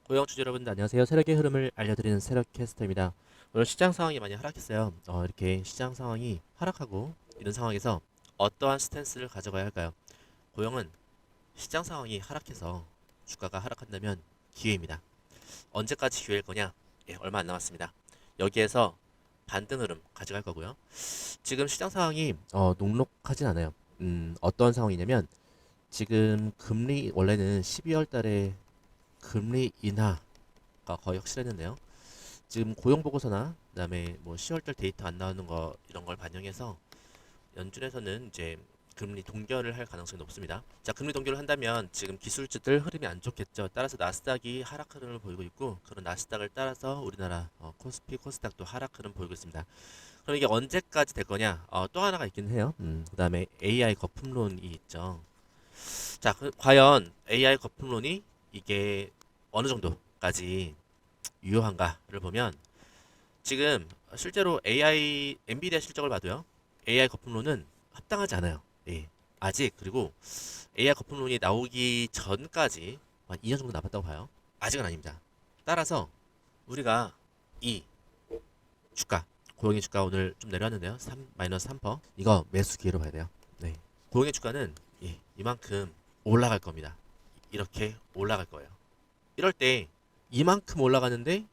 고용 주주 여러분들 안녕하세요. 세력의 흐름을 알려드리는 세력캐스터입니다. 오늘 시장 상황이 많이 하락했어요. 이렇게 시장 상황이 하락하고 이런 상황에서 어떠한 스탠스를 가져가야 할까요? 고용은 시장 상황이 하락해서 주가가 하락한다면 기회입니다. 언제까지 기회일 거냐? 예, 얼마 안 남았습니다. 여기에서 반등 흐름 가져갈 거고요. 지금 시장 상황이 녹록하진 않아요. 어떤 상황이냐면 지금 금리 원래는 12월 달에 금리 인하가 거의 확실했는데요. 지금 고용 보고서나 그다음에 뭐 10월달 데이터 안 나오는 거 이런 걸 반영해서 연준에서는 이제 금리 동결을 할 가능성이 높습니다. 자, 금리 동결을 한다면 지금 기술주들 흐름이 안 좋겠죠. 따라서 나스닥이 하락 흐름을 보이고 있고 그런 나스닥을 따라서 우리나라 코스피, 코스닥도 하락 흐름 보이고 있습니다. 그럼 이게 언제까지 될 거냐? 또 하나가 있긴 해요. 그다음에 AI 거품론이 있죠. 자, 과연 AI 거품론이 이게 어느 정도까지 유효한가를 보면 지금 실제로 AI 엔비디아 실적을 봐도요. AI 거품론은 합당하지 않아요. 예. 아직 그리고 AI 거품론이 나오기 전까지 한 2년 정도 남았다고 봐요. 아직은 아닙니다. 따라서 우리가 이 주가 고용의 주가 오늘 좀 내려왔는데요. 3% 이거 매수 기회로 봐야 돼요. 네. 고용의 주가는 이만큼 올라갈 겁니다. 이렇게 올라갈 거예요. 이럴 때 이만큼 올라가는데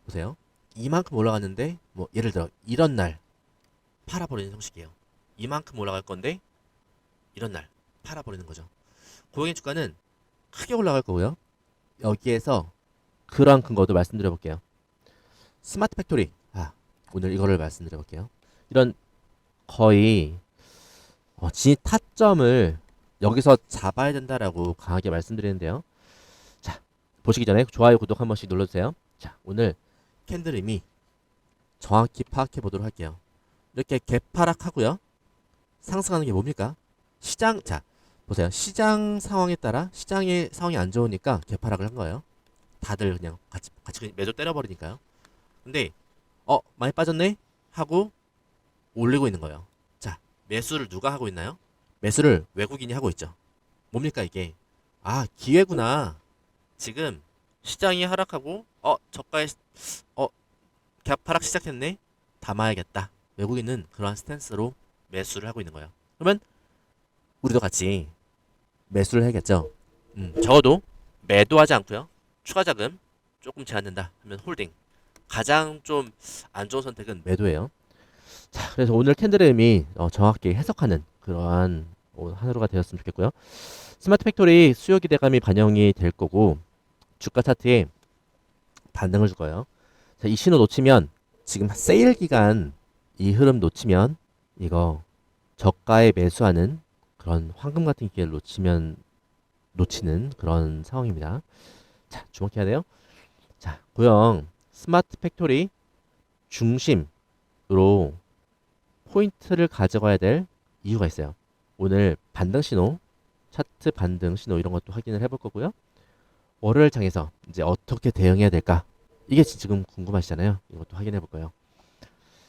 보세요. 이만큼 올라갔는데 뭐 예를 들어 이런 날 팔아버리는 형식이에요. 이만큼 올라갈 건데 이런 날 팔아버리는 거죠. 고용의 주가는 크게 올라갈 거고요. 여기에서 그러한 근거도 말씀드려 볼게요. 스마트 팩토리. 오늘 이거를 말씀드려 볼게요. 이런 거의 진입 타점을 여기서 잡아야 된다라고 강하게 말씀드리는데요. 자, 보시기 전에 좋아요, 구독 한 번씩 눌러주세요. 자, 오늘 캔들 의미 정확히 파악해 보도록 할게요. 이렇게 개파락하고요. 상승하는 게 뭡니까? 시장, 자, 보세요. 시장 상황에 따라 시장의 상황이 안 좋으니까 개파락을 한 거예요. 다들 그냥 같이 매도 때려버리니까요. 근데, 많이 빠졌네? 하고 올리고 있는 거예요. 자, 매수를 누가 하고 있나요? 매수를 외국인이 하고 있죠. 뭡니까 이게? 기회구나. 지금 시장이 하락하고 저가에 어 하락 시작했네. 담아야겠다. 외국인은 그러한 스탠스로 매수를 하고 있는 거예요. 그러면 우리도 같이 매수를 해야겠죠. 적어도 매도하지 않고요. 추가 자금 조금 제한된다 하면 홀딩. 가장 좀 안 좋은 선택은 매도예요. 자, 그래서 오늘 캔들의 의미 정확히 해석하는 그러한 하루가 되었으면 좋겠고요. 스마트 팩토리 수요 기대감이 반영이 될 거고 주가 차트에 반등을 줄 거예요. 자, 이 신호 놓치면 지금 세일 기간 이 흐름 놓치면 이거 저가에 매수하는 그런 황금 같은 기회를 놓치는 그런 상황입니다. 자, 주목해야 돼요. 자, 고영 스마트 팩토리 중심으로 포인트를 가져가야 될 이유가 있어요. 오늘 반등 신호, 차트 반등 신호 이런 것도 확인을 해볼 거고요. 월요일 장에서 이제 어떻게 대응해야 될까? 이게 지금 궁금하시잖아요. 이것도 확인해 볼 거예요.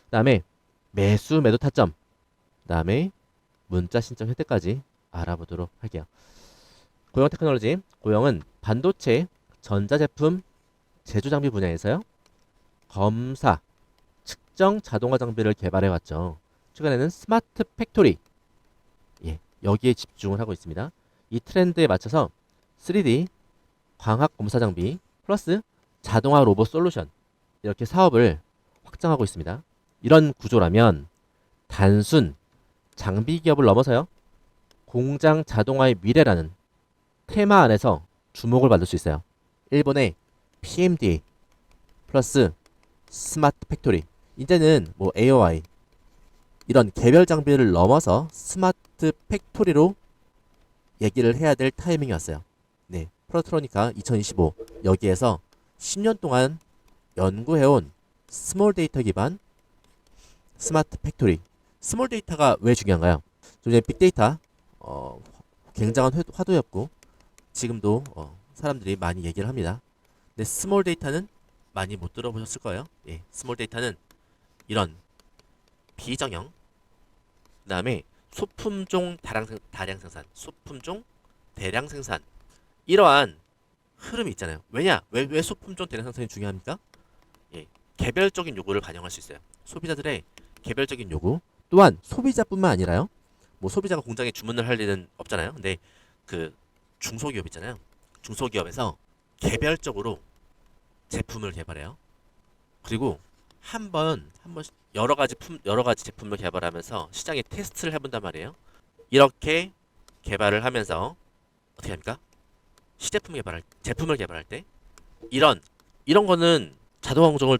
그다음에 매도 타점, 그다음에 문자 신청 혜택까지 알아보도록 할게요. 고영 테크놀로지, 고영은 반도체, 전자제품, 제조 장비 분야에서요. 검사, 측정 자동화 장비를 개발해 왔죠. 최근에는 스마트 팩토리, 여기에 집중을 하고 있습니다. 이 트렌드에 맞춰서 3D 광학 검사 장비 플러스 자동화 로봇 솔루션 이렇게 사업을 확장하고 있습니다. 이런 구조라면 단순 장비 기업을 넘어서요. 공장 자동화의 미래라는 테마 안에서 주목을 받을 수 있어요. 일본의 PMDA 플러스 스마트 팩토리. 이제는 뭐 AOI 이런 개별 장비를 넘어서 스마트 팩토리로 얘기를 해야 될 타이밍이 왔어요. 네, 프로트로니카 2025 여기에서 10년 동안 연구해온 스몰 데이터 기반 스마트 팩토리. 스몰 데이터가 왜 중요한가요? 좀 전에 빅데이터 굉장한 화두였고 지금도 사람들이 많이 얘기를 합니다. 근데 스몰 데이터는 많이 못 들어보셨을 거예요. 예, 스몰 데이터는 이런 비정형 그 다음에 소품종 다량 생산, 소품종 대량 생산 이러한 흐름이 있잖아요. 왜 소품종 대량 생산이 중요합니까? 예, 개별적인 요구를 반영할 수 있어요. 소비자들의 개별적인 요구, 또한 소비자뿐만 아니라요. 뭐 소비자가 공장에 주문을 할 일은 없잖아요. 근데 그 중소기업 있잖아요. 중소기업에서 개별적으로 제품을 개발해요. 그리고 한 번 여러 가지 제품을 개발하면서 시장에 테스트를 해본단 말이에요. 이렇게 개발을 하면서 어떻게 합니까? 제품을 개발할 때 이런 거는 자동화 공정을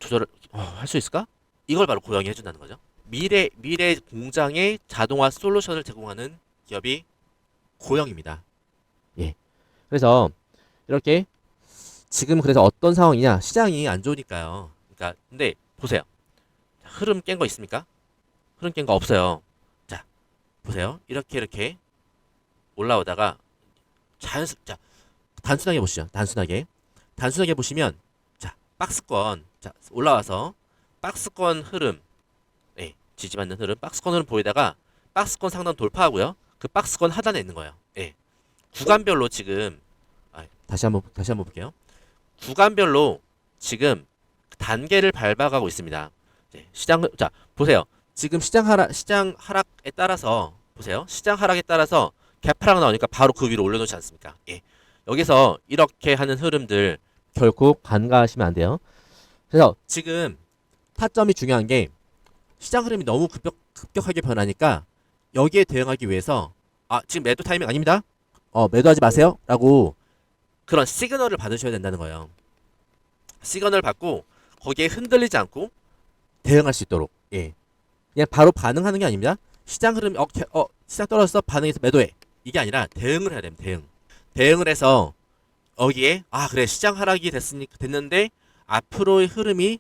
할 수 있을까? 이걸 바로 고영이 해준다는 거죠. 미래 공장에 자동화 솔루션을 제공하는 기업이 고영입니다. 예. 그래서 이렇게 지금 그래서 어떤 상황이냐? 시장이 안 좋으니까요. 그러니까 근데 보세요. 흐름 깬 거 있습니까? 흐름 깬 거 없어요. 자, 보세요. 이렇게 올라오다가 자, 단순하게 보시죠. 단순하게 보시면 자, 박스권 자, 올라와서 박스권 흐름 지지받는 흐름, 박스권 흐름 보이다가 박스권 상단 돌파하고요. 그 박스권 하단에 있는 거예요. 예. 구간별로 지금 다시 한번 볼게요. 구간별로 지금 단계를 밟아가고 있습니다. 자, 보세요. 지금 시장 하락에 따라서 보세요. 시장 하락에 따라서 갭하락 나오니까 바로 그 위로 올려놓지 않습니까? 예. 여기서 이렇게 하는 흐름들 결코 간과하시면 안 돼요. 그래서 지금 타점이 중요한 게 시장 흐름이 너무 급격하게 변하니까 여기에 대응하기 위해서 지금 매도 타이밍 아닙니다. 매도하지 마세요. 라고 그런 시그널을 받으셔야 된다는 거예요. 시그널을 받고 거기에 흔들리지 않고 대응할 수 있도록. 예. 그냥 바로 반응하는 게 아닙니다. 시장 흐름이 시장 떨어졌어. 반응해서 매도해. 이게 아니라 대응을 해야 됩니다. 대응을 해서 여기에 그래 시장 하락이 됐는데 앞으로의 흐름이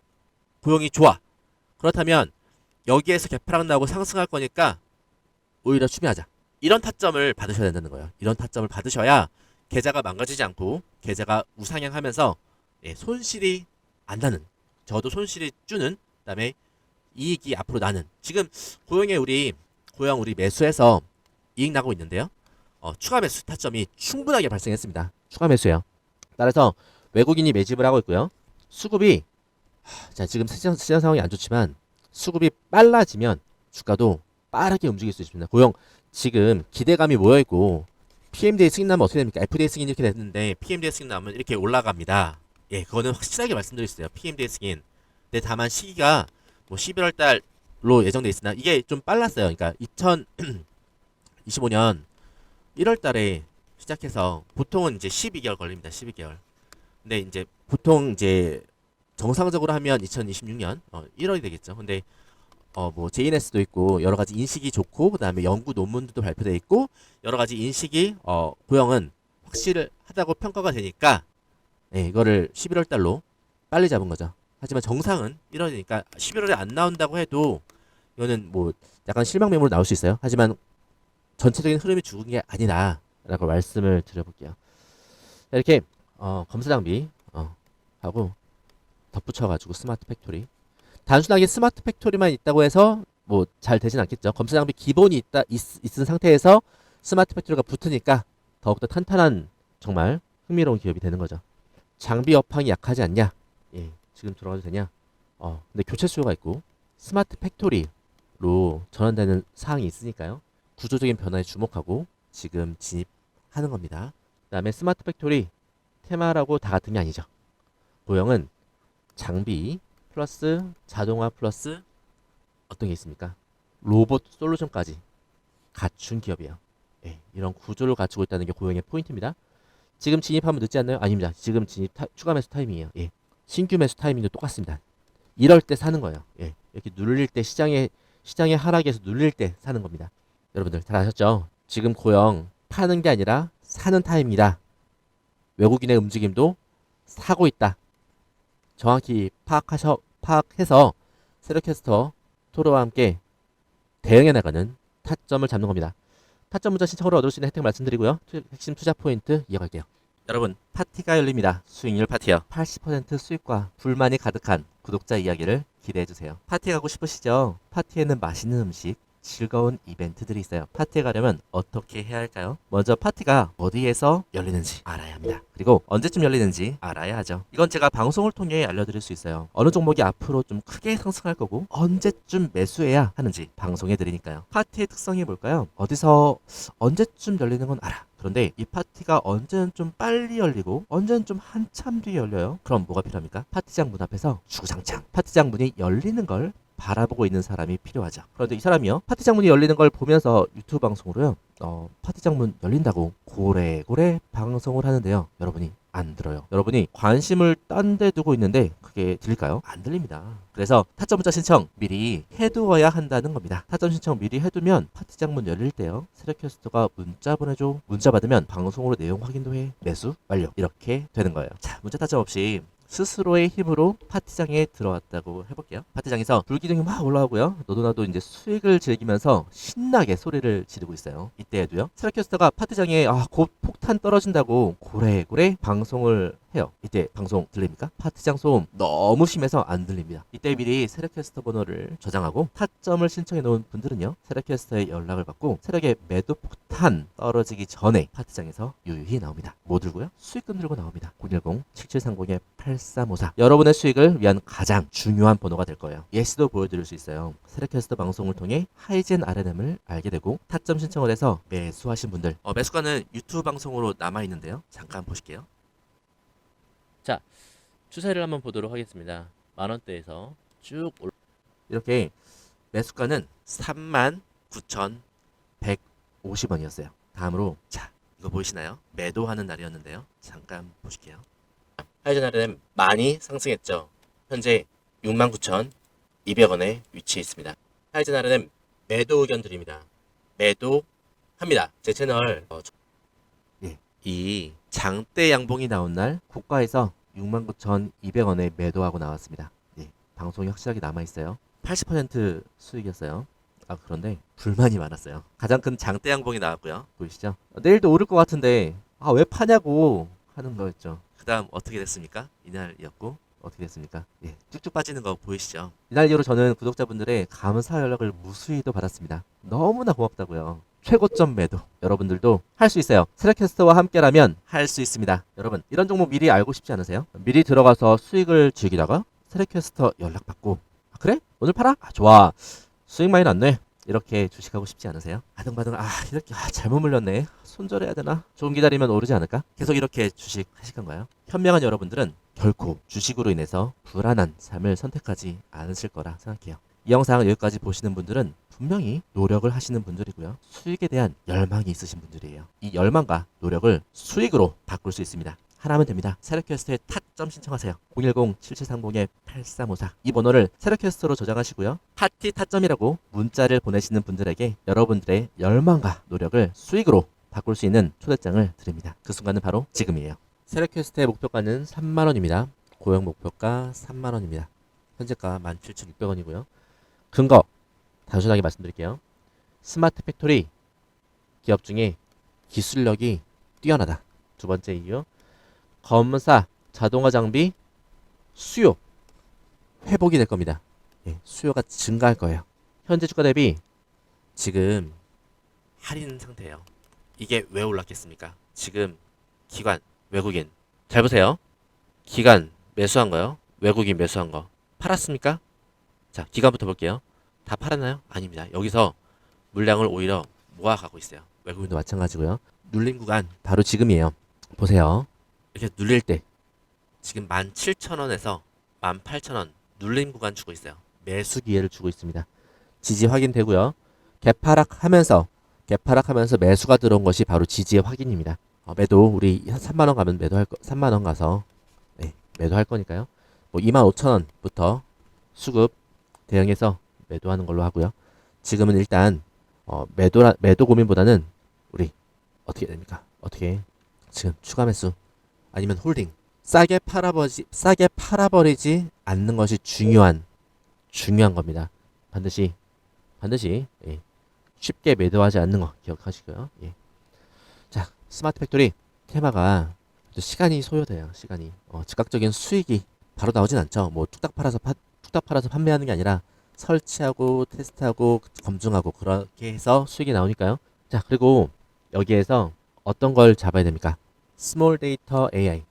고용이 좋아. 그렇다면 여기에서 개파락 나고 상승할 거니까 오히려 추미하자. 이런 타점을 받으셔야 된다는 거예요. 이런 타점을 받으셔야 계좌가 망가지지 않고 계좌가 우상향하면서 손실이 안 나는, 저도 손실이 주는, 그다음에 이익이 앞으로 나는. 지금 고용 우리 매수해서 이익 나고 있는데요. 추가 매수 타점이 충분하게 발생했습니다. 추가 매수예요. 따라서 외국인이 매집을 하고 있고요. 수급이 지금 시장 상황이 안 좋지만 수급이 빨라지면 주가도 빠르게 움직일 수 있습니다. 고용 지금 기대감이 모여있고 PMDA 승인 나면 어떻게 됩니까? FDA 승인 이렇게 됐는데 PMDA 승인 나면 이렇게 올라갑니다. 예, 그거는 확실하게 말씀드렸어요. PMDA 승인. 근데 다만 시기가 뭐 11월 달로 예정돼 있으나 이게 좀 빨랐어요. 그러니까 2025년 1월 달에 시작해서 보통은 이제 12개월 걸립니다. 12개월. 근데 이제 보통 이제 정상적으로 하면 2026년 1월이 되겠죠. 근데 뭐 JNS도 있고 여러 가지 인식이 좋고 그다음에 연구 논문들도 발표돼 있고 여러 가지 인식이 고용은 확실하다고 평가가 되니까 이거를 11월 달로 빨리 잡은 거죠. 하지만 정상은 1월이니까 11월에 안 나온다고 해도 이거는 뭐 약간 실망 매물로 나올 수 있어요. 하지만 전체적인 흐름이 죽은 게 아니다라고 말씀을 드려볼게요. 이렇게 검사 장비 하고 덧붙여가지고 스마트 팩토리. 단순하게 스마트 팩토리만 있다고 해서 뭐 잘 되진 않겠죠. 검사 장비 기본이 있은 상태에서 스마트 팩토리가 붙으니까 더욱더 탄탄한 정말 흥미로운 기업이 되는 거죠. 장비 업황이 약하지 않냐? 예, 지금 들어가도 되냐? 근데 교체 수요가 있고 스마트 팩토리로 전환되는 사항이 있으니까요. 구조적인 변화에 주목하고 지금 진입하는 겁니다. 그 다음에 스마트 팩토리 테마라고 다 같은 게 아니죠. 고영은 장비 플러스 자동화 플러스 어떤 게 있습니까? 로봇 솔루션까지 갖춘 기업이에요. 이런 구조를 갖추고 있다는 게 고영의 포인트입니다. 지금 진입하면 늦지 않나요? 아닙니다. 지금 추가 매수 타이밍이에요. 신규 매수 타이밍도 똑같습니다. 이럴 때 사는 거예요. 이렇게 눌릴 때 시장의 하락에서 눌릴 때 사는 겁니다. 여러분들 잘 아셨죠? 지금 고영 파는 게 아니라 사는 타임이다. 외국인의 움직임도 사고 있다. 정확히 파악해서 세력캐스터 토로와 함께 대응해 나가는 타점을 잡는 겁니다. 타점 문자 신청으로 얻을 수 있는 혜택 말씀드리고요. 핵심 투자 포인트 이어갈게요. 여러분, 파티가 열립니다. 수익률 파티요. 80% 수익과 불만이 가득한 구독자 이야기를 기대해주세요. 파티 가고 싶으시죠? 파티에는 맛있는 음식, 즐거운 이벤트들이 있어요. 파티에 가려면 어떻게 해야 할까요? 먼저 파티가 어디에서 열리는지 알아야 합니다. 그리고 언제쯤 열리는지 알아야 하죠. 이건 제가 방송을 통해 알려드릴 수 있어요. 어느 종목이 앞으로 좀 크게 상승할 거고 언제쯤 매수해야 하는지 방송해 드리니까요. 파티의 특성이 뭘까요? 어디서 언제쯤 열리는 건 알아. 그런데 이 파티가 언제는 좀 빨리 열리고 언제는 좀 한참 뒤에 열려요. 그럼 뭐가 필요합니까? 파티장 문 앞에서 주구장창 파티장 문이 열리는 걸 바라보고 있는 사람이 필요하죠. 그런데 이 사람이요, 파티장 문이 열리는 걸 보면서 유튜브 방송으로요, 파티장 문 열린다고 고래고래 방송을 하는데요. 여러분이 안 들어요. 여러분이 관심을 딴 데 두고 있는데 그게 들릴까요? 안 들립니다. 그래서 타점 문자 신청 미리 해두어야 한다는 겁니다. 타점 신청 미리 해두면 파티장 문 열릴 때요, 세력캐스터가 문자 보내줘. 문자 받으면 방송으로 내용 확인도 해. 매수 완료. 이렇게 되는 거예요. 자, 문자 타점 없이 스스로의 힘으로 파티장에 들어왔다고 해볼게요. 파티장에서 불기둥이 막 올라오고요. 너도 나도 이제 수익을 즐기면서 신나게 소리를 지르고 있어요. 이때에도요, 세력캐스터가 파티장에 곧 폭탄 떨어진다고 고래고래 방송을 해요. 이때 방송 들립니까? 파티장 소음 너무 심해서 안 들립니다. 이때 미리 세력캐스터 번호를 저장하고 타점을 신청해 놓은 분들은요, 세력캐스터의 연락을 받고 세력의 매도 폭탄 떨어지기 전에 파티장에서 유유히 나옵니다. 뭐 들고요? 수익금 들고 나옵니다. 010-7730-8354. 여러분의 수익을 위한 가장 중요한 번호가 될 거예요. 예시도 보여드릴 수 있어요. 세력캐스터 방송을 통해 하이젠 RNM을 알게 되고 타점 신청을 해서 매수하신 분들, 매수가는 유튜브 방송으로 남아있는데요. 잠깐 보실게요. 자, 추세를 한번 보도록 하겠습니다. 만원대에서 쭉 이렇게 매수가는 39,150원이었어요. 다음으로 자, 이거 보이시나요? 매도하는 날이었는데요. 잠깐 보실게요. 하이젠 RNM 많이 상승했죠. 현재 69,200원에 위치해 있습니다. 하이젠 RNM 매도 의견 드립니다. 매도합니다. 제 채널 이 장대 양봉이 나온 날 고가에서 69,200원에 매도하고 나왔습니다. 방송이 확실하게 남아있어요. 80% 수익이었어요. 그런데 불만이 많았어요. 가장 큰 장대 양봉이 나왔고요. 보이시죠? 내일도 오를 것 같은데 왜 파냐고 하는 거였죠. 그 다음 어떻게 됐습니까? 이날이었고 어떻게 됐습니까? 쭉쭉 빠지는 거 보이시죠? 이날 이후로 저는 구독자분들의 감사 연락을 무수히도 받았습니다. 너무나 고맙다고요. 최고점 매도. 여러분들도 할 수 있어요. 세력캐스터와 함께라면 할 수 있습니다. 여러분, 이런 종목 미리 알고 싶지 않으세요? 미리 들어가서 수익을 즐기다가 세력캐스터 연락받고 그래? 오늘 팔아? 좋아. 수익 많이 났네. 이렇게 주식하고 싶지 않으세요? 아등바등 이렇게 잘못 물렸네. 손절해야 되나? 조금 기다리면 오르지 않을까? 계속 이렇게 주식 하실 건가요? 현명한 여러분들은 결코 주식으로 인해서 불안한 삶을 선택하지 않으실 거라 생각해요. 이 영상 여기까지 보시는 분들은 분명히 노력을 하시는 분들이고요. 수익에 대한 열망이 있으신 분들이에요. 이 열망과 노력을 수익으로 바꿀 수 있습니다. 하나면 됩니다. 세력캐스터에 타점 신청하세요. 010-7730-8354. 이 번호를 세력캐스터로 저장하시고요. 파티 타점이라고 문자를 보내시는 분들에게 여러분들의 열망과 노력을 수익으로 바꿀 수 있는 초대장을 드립니다. 그 순간은 바로 지금이에요. 세력캐스터의 목표가는 3만원입니다. 고용 목표가 3만원입니다. 현재가 17,600원이고요. 근거 단순하게 말씀드릴게요. 스마트 팩토리 기업 중에 기술력이 뛰어나다. 두 번째 이유, 검사 자동화 장비 수요 회복이 될 겁니다. 수요가 증가할 거예요. 현재 주가 대비 지금 할인 상태예요. 이게 왜 올랐겠습니까? 지금 기관 외국인 잘 보세요. 기관 매수한 거요. 외국인 매수한 거 팔았습니까? 자, 기관부터 볼게요. 다 팔았나요? 아닙니다. 여기서 물량을 오히려 모아가고 있어요. 외국인도 마찬가지고요. 눌림 구간 바로 지금이에요. 보세요. 이렇게 눌릴 때 지금 17,000원에서 18,000원 눌림 구간 주고 있어요. 매수 기회를 주고 있습니다. 지지 확인되고요. 개파락하면서 매수가 들어온 것이 바로 지지의 확인입니다. 매도 우리 3만원 가면 매도할 거, 3만원 가서 매도할 거니까요. 25,000원부터 수급 대응해서 매도하는 걸로 하고요. 지금은 일단 매도 고민보다는 우리 어떻게 됩니까? 어떻게 지금 추가 매수 아니면 홀딩 싸게 팔아버리지 않는 것이 중요한 겁니다. 반드시 쉽게 매도하지 않는 거 기억하시고요. 자, 스마트 팩토리 테마가 시간이 소요돼요. 시간이 즉각적인 수익이 바로 나오진 않죠. 뭐 뚝딱 팔아서 판매하는 게 아니라 설치하고 테스트하고 검증하고 그렇게 해서 수익이 나오니까요. 자, 그리고 여기에서 어떤 걸 잡아야 됩니까? 스몰 데이터 AI.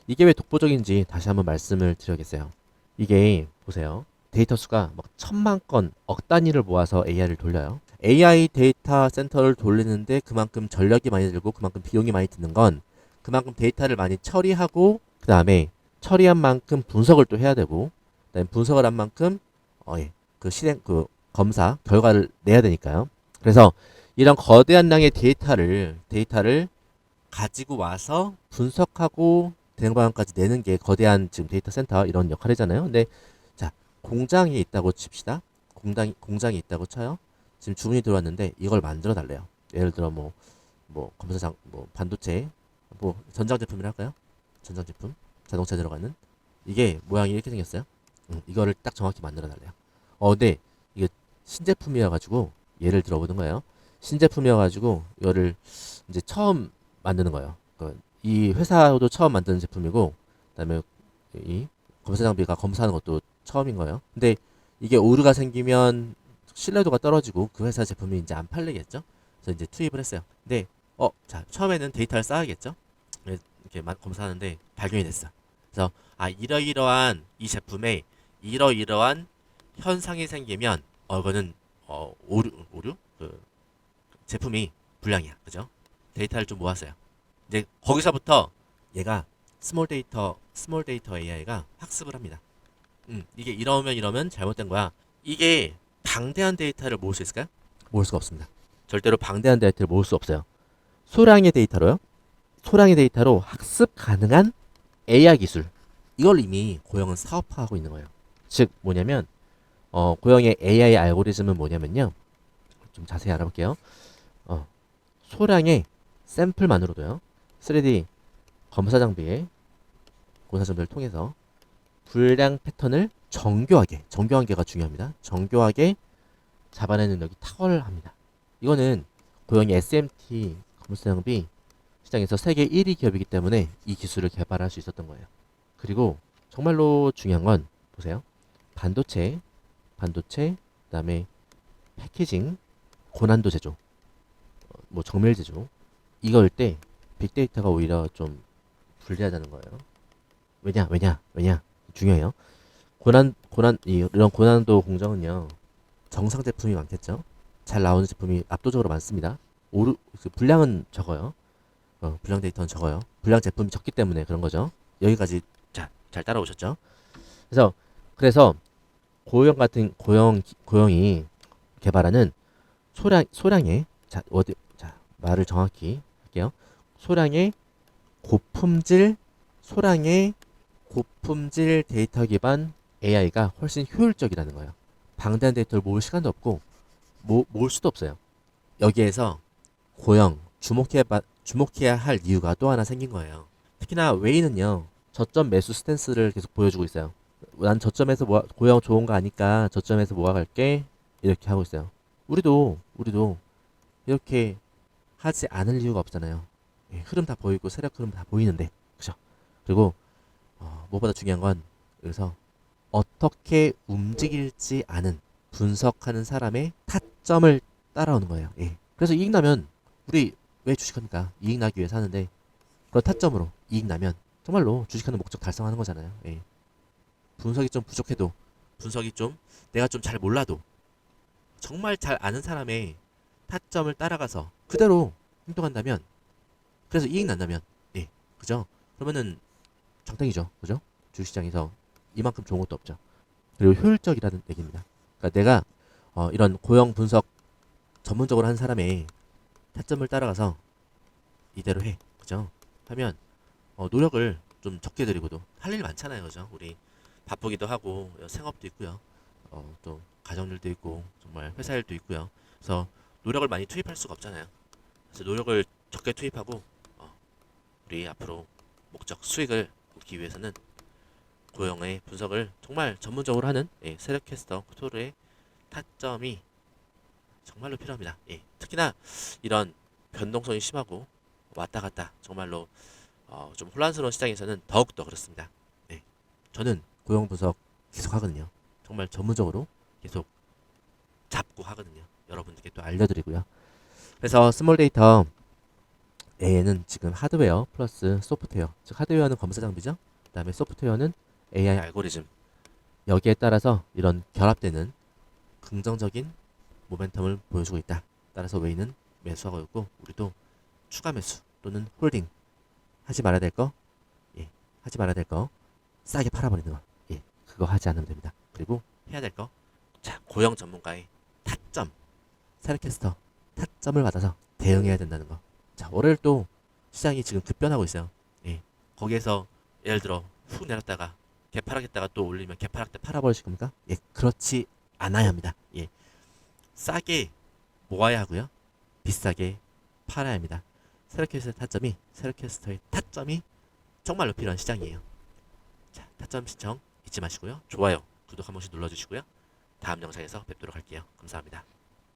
이게 왜 독보적인지 다시 한번 말씀을 드려야겠어요. 이게 보세요. 데이터 수가 막 천만 건, 억 단위를 모아서 AI를 돌려요. AI 데이터 센터를 돌리는데 그만큼 전력이 많이 들고 그만큼 비용이 많이 드는 건 그만큼 데이터를 많이 처리하고 그 다음에 처리한 만큼 분석을 또 해야 되고 그다음에 분석을 한 만큼 그 실행 그 검사 결과를 내야 되니까요. 그래서 이런 거대한 양의 데이터를 가지고 와서 분석하고 대응 방안까지 내는 게 거대한 지금 데이터 센터 이런 역할이잖아요. 근데 자, 공장이 있다고 칩시다. 공장이 있다고 쳐요. 지금 주문이 들어왔는데 이걸 만들어 달래요. 예를 들어 뭐 검사장 뭐 반도체 뭐 전장 제품이라 할까요? 전장 제품 자동차 들어가는 이게 모양이 이렇게 생겼어요. 이거를 딱 정확히 만들어 달래요. 근데 이게 신제품이어 가지고 예를 들어보는 거예요. 신제품이어 가지고 이거를 이제 처음 만드는 거예요. 그러니까 이 회사도 처음 만드는 제품이고 그다음에 이 검사 장비가 검사하는 것도 처음인 거예요. 근데 이게 오류가 생기면 신뢰도가 떨어지고 그 회사 제품이 이제 안 팔리겠죠. 그래서 이제 투입을 했어요. 근데 자, 처음에는 데이터를 쌓아야겠죠. 이렇게 검사하는데 발견이 됐어. 그래서 이러이러한 이 제품에 이러이러한 현상이 생기면 이거는 오류 그 제품이 불량이야. 그죠? 데이터를 좀 모았어요. 이제 거기서부터 얘가 스몰 데이터 AI가 학습을 합니다. 이게 이러면 잘못된 거야. 이게 방대한 데이터를 모을 수 있을까요? 모을 수가 없습니다. 절대로 방대한 데이터를 모을 수 없어요. 소량의 데이터로요. 소량의 데이터로 학습 가능한 AI 기술. 이걸 이미 고영은 사업화하고 있는 거예요. 즉 뭐냐면 고영의 AI 알고리즘은 뭐냐면요. 좀 자세히 알아볼게요. 소량의 샘플만으로도요. 3D 검사 장비의 검사 장비를 통해서 불량 패턴을 정교한 게가 중요합니다. 정교하게 잡아내는 능력이 탁월합니다. 이거는 고영이 SMT 검사 장비 시장에서 세계 1위 기업이기 때문에 이 기술을 개발할 수 있었던 거예요. 그리고 정말로 중요한 건 보세요. 반도체, 그다음에 패키징, 고난도 제조, 뭐 정밀 제조 이거일 때 빅데이터가 오히려 좀 불리하다는 거예요. 왜냐 중요해요. 이런 고난도 공정은요 정상 제품이 많겠죠. 잘 나오는 제품이 압도적으로 많습니다. 그 분량은 적어요. 불량 데이터는 적어요. 불량 제품이 적기 때문에 그런 거죠. 여기까지 잘 따라오셨죠? 그래서 그래서 고영이 개발하는 소량의 말을 정확히 할게요. 소량의 고품질 소량의 고품질 데이터 기반 AI가 훨씬 효율적이라는 거예요. 방대한 데이터를 모을 시간도 없고 모을 수도 없어요. 여기에서 고영 주목해야 할 이유가 또 하나 생긴 거예요. 특히나 웨이는요 저점 매수 스탠스를 계속 보여주고 있어요. 난 저점에서 고영 좋은 거 아니까 저점에서 모아갈게 이렇게 하고 있어요. 우리도 이렇게 하지 않을 이유가 없잖아요. 흐름 다 보이고 세력 흐름 다 보이는데 그죠? 그리고 무엇보다 중요한 건 여기서 어떻게 움직일지 아는 분석하는 사람의 타점을 따라오는 거예요. 그래서 이익 나면 우리 왜 주식합니까? 이익 나기 위해서 하는데 그런 타점으로 이익 나면 정말로 주식하는 목적 달성하는 거잖아요. 분석이 좀 부족해도 분석이 좀 내가 좀 잘 몰라도 정말 잘 아는 사람의 타점을 따라가서 그대로 행동한다면 그래서 이익 난다면 그죠? 그러면은 장땡이죠. 그죠? 주식시장에서 이만큼 좋은 것도 없죠. 그리고 효율적이라는 얘기입니다. 그러니까 내가 이런 고형 분석 전문적으로 하는 사람의 타점을 따라가서 이대로 해. 그죠? 하면 노력을 좀 적게 들이고도 할 일 많잖아요. 그죠? 우리 바쁘기도 하고 생업도 있고요. 또 가정일도 있고 정말 회사 일도 있고요. 그래서 노력을 많이 투입할 수가 없잖아요. 그래서 노력을 적게 투입하고 우리 앞으로 목적 수익을 얻기 위해서는 고영의 분석을 정말 전문적으로 하는 세력 캐스터 코토르의 타점이 정말로 필요합니다. 특히나 이런 변동성이 심하고 왔다 갔다 정말로 좀 혼란스러운 시장에서는 더욱더 그렇습니다. 저는 고용 분석 계속 하거든요. 정말 전문적으로 계속 잡고 하거든요. 여러분들께 또 알려드리고요. 그래서 스몰 데이터 A에는 지금 하드웨어 플러스 소프트웨어, 즉 하드웨어는 검사 장비죠. 그 다음에 소프트웨어는 AI 알고리즘. 여기에 따라서 이런 결합되는 긍정적인 모멘텀을 보여주고 있다. 따라서 웨이는 매수하고 있고 우리도 추가 매수 또는 홀딩 하지 말아야 될 거, 예, 하지 말아야 될 거 싸게 팔아버리는 거, 예, 그거 하지 않으면 됩니다. 그리고 해야 될 거, 자 고용 전문가의 타점, 세력캐스터 타점을 받아서 대응해야 된다는 거. 자 월요일 또 시장이 지금 급변하고 있어요. 예, 거기에서 예를 들어 훅 내렸다가 개파락했다가 또 올리면 개파락 때 팔아버리실 겁니까? 예, 그렇지 않아야 합니다. 예, 싸게 모아야 하고요. 비싸게 팔아야 합니다. 세력캐스터의 타점이 정말로 필요한 시장이에요. 자, 타점 시청 잊지 마시고요. 좋아요, 구독 한 번씩 눌러주시고요. 다음 영상에서 뵙도록 할게요. 감사합니다.